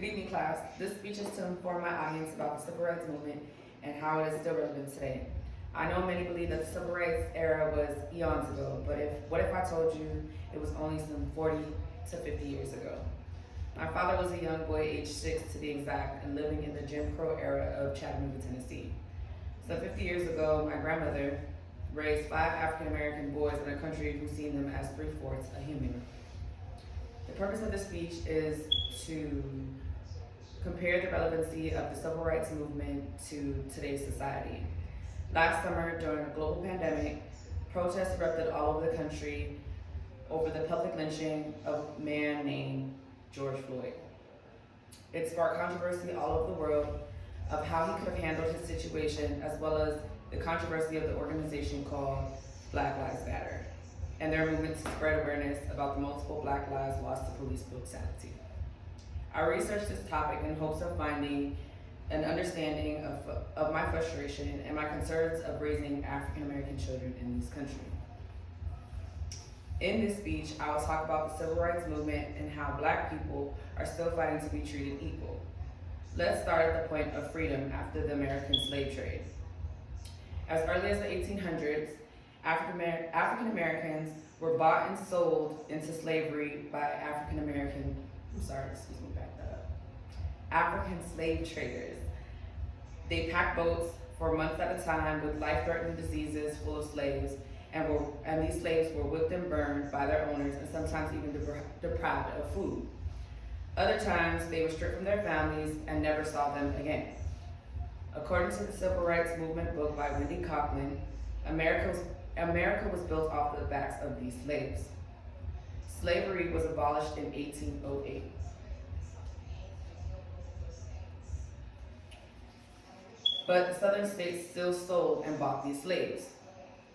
Good evening, class. This speech is to inform my audience about the civil rights movement and how it is still relevant today. I know many believe that the civil rights era was eons ago, but what if I told you it was only some 40 to 50 years ago? My father was a young boy, age 6 to be exact, and living in the Jim Crow era of Chattanooga, Tennessee. So 50 years ago, my grandmother raised 5 African American boys in a country who seen them as 3/4 a human. The purpose of this speech is to compare the relevancy of the civil rights movement to today's society. Last summer, during a global pandemic, protests erupted all over the country over the public lynching of a man named George Floyd. It sparked controversy all over the world of how he could have handled his situation, as well as the controversy of the organization called Black Lives Matter and their movement to spread awareness about the multiple Black lives lost to police brutality. I researched this topic in hopes of finding an understanding of my frustration and my concerns of raising African American children in this country. In this speech, I will talk about the civil rights movement and how Black people are still fighting to be treated equal. Let's start at the point of freedom after the American slave trade. As early as the 1800s, African Americans were bought and sold into slavery by African slave traders. They packed boats for months at a time with life-threatening diseases full of slaves, and these slaves were whipped and burned by their owners and sometimes even deprived of food. Other times, they were stripped from their families and never saw them again. According to the Civil Rights Movement book by Wendy Coughlin, America was built off the backs of these slaves. Slavery was abolished in 1808. But the southern states still sold and bought these slaves.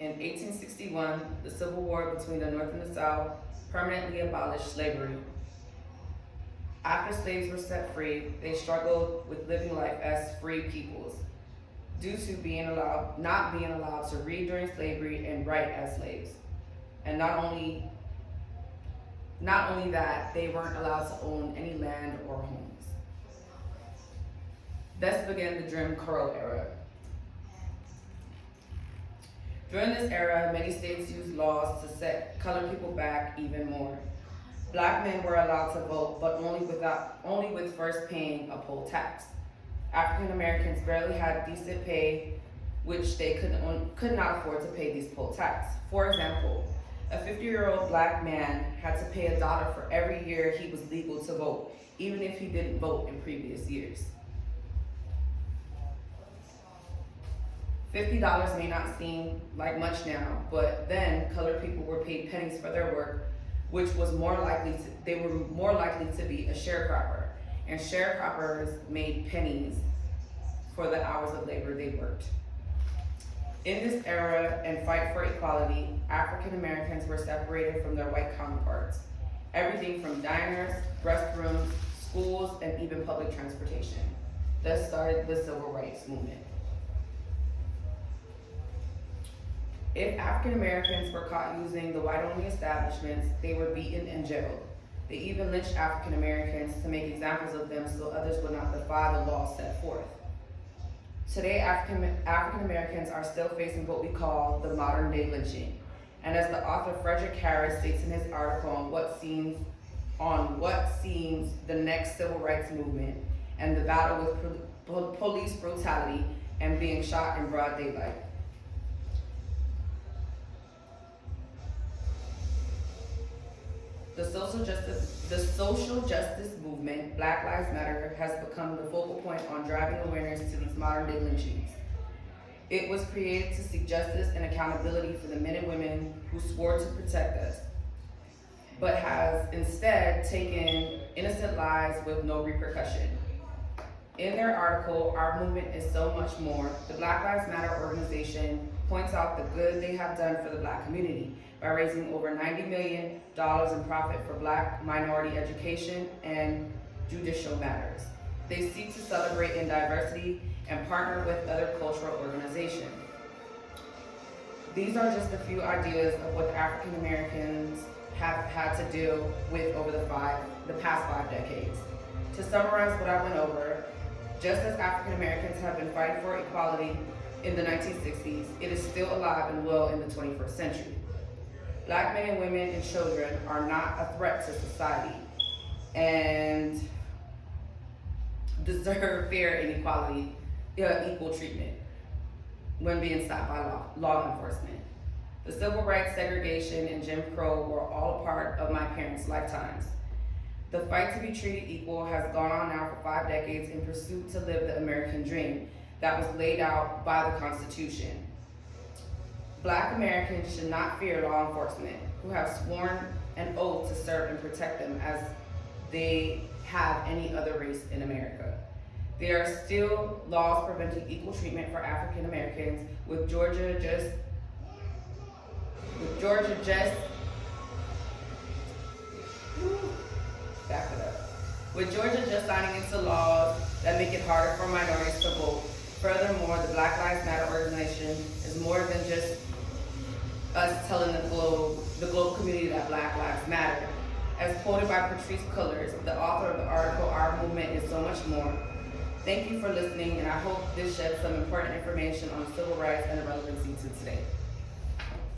In 1861, the Civil War between the North and the South permanently abolished slavery. After slaves were set free, they struggled with living life as free peoples due to not being allowed to read during slavery and write as slaves. And not only that, they weren't allowed to own any land or homes. Thus began the Jim Crow era. During this era, many states used laws to set colored people back even more. Black men were allowed to vote, but only with first paying a poll tax. African Americans barely had decent pay, which they could not afford to pay these poll tax. For example, a 50-year-old Black man had to pay $1 for every year he was legal to vote, even if he didn't vote in previous years. $50 may not seem like much now, but then colored people were paid pennies for their work, which was they were more likely to be a sharecropper, and sharecroppers made pennies for the hours of labor they worked. In this era and fight for equality, African Americans were separated from their white counterparts. Everything from diners, restrooms, schools, and even public transportation. Thus started the Civil Rights Movement. If African Americans were caught using the white-only establishments, they were beaten and jailed. They even lynched African Americans to make examples of them so others would not defy the laws set forth. Today, African Americans are still facing what we call the modern day lynching. And as the author Frederick Harris states in his article on what seems the next civil rights movement and the battle with police brutality and being shot in broad daylight. The social justice movement, Black Lives Matter, has become the focal point on driving awareness to these modern day lynchings. It was created to seek justice and accountability for the men and women who swore to protect us, but has instead taken innocent lives with no repercussion. In their article, Our Movement is So Much More, the Black Lives Matter organization points out the good they have done for the Black community by raising over $90 million in profit for Black minority education and judicial matters. They seek to celebrate in diversity and partner with other cultural organizations. These are just a few ideas of what African Americans have had to deal with over the past 5 decades. To summarize what I went over, just as African Americans have been fighting for equality in the 1960s, it is still alive and well in the 21st century. Black men and women and children are not a threat to society and deserve fair and equal treatment when being stopped by law enforcement. The civil rights, segregation, and Jim Crow were all a part of my parents' lifetimes. The fight to be treated equal has gone on now for 5 decades in pursuit to live the American dream that was laid out by the Constitution. Black Americans should not fear law enforcement, who have sworn an oath to serve and protect them as they have any other race in America. There are still laws preventing equal treatment for African Americans, with Georgia just signing into laws that make it harder for minorities to vote. Furthermore, the Black Lives Matter organization is more than just us telling the global community that Black Lives Matter. As quoted by Patrisse Cullors, the author of the article, "Our Movement is so much more." Thank you for listening, and I hope this sheds some important information on civil rights and the relevancy to today.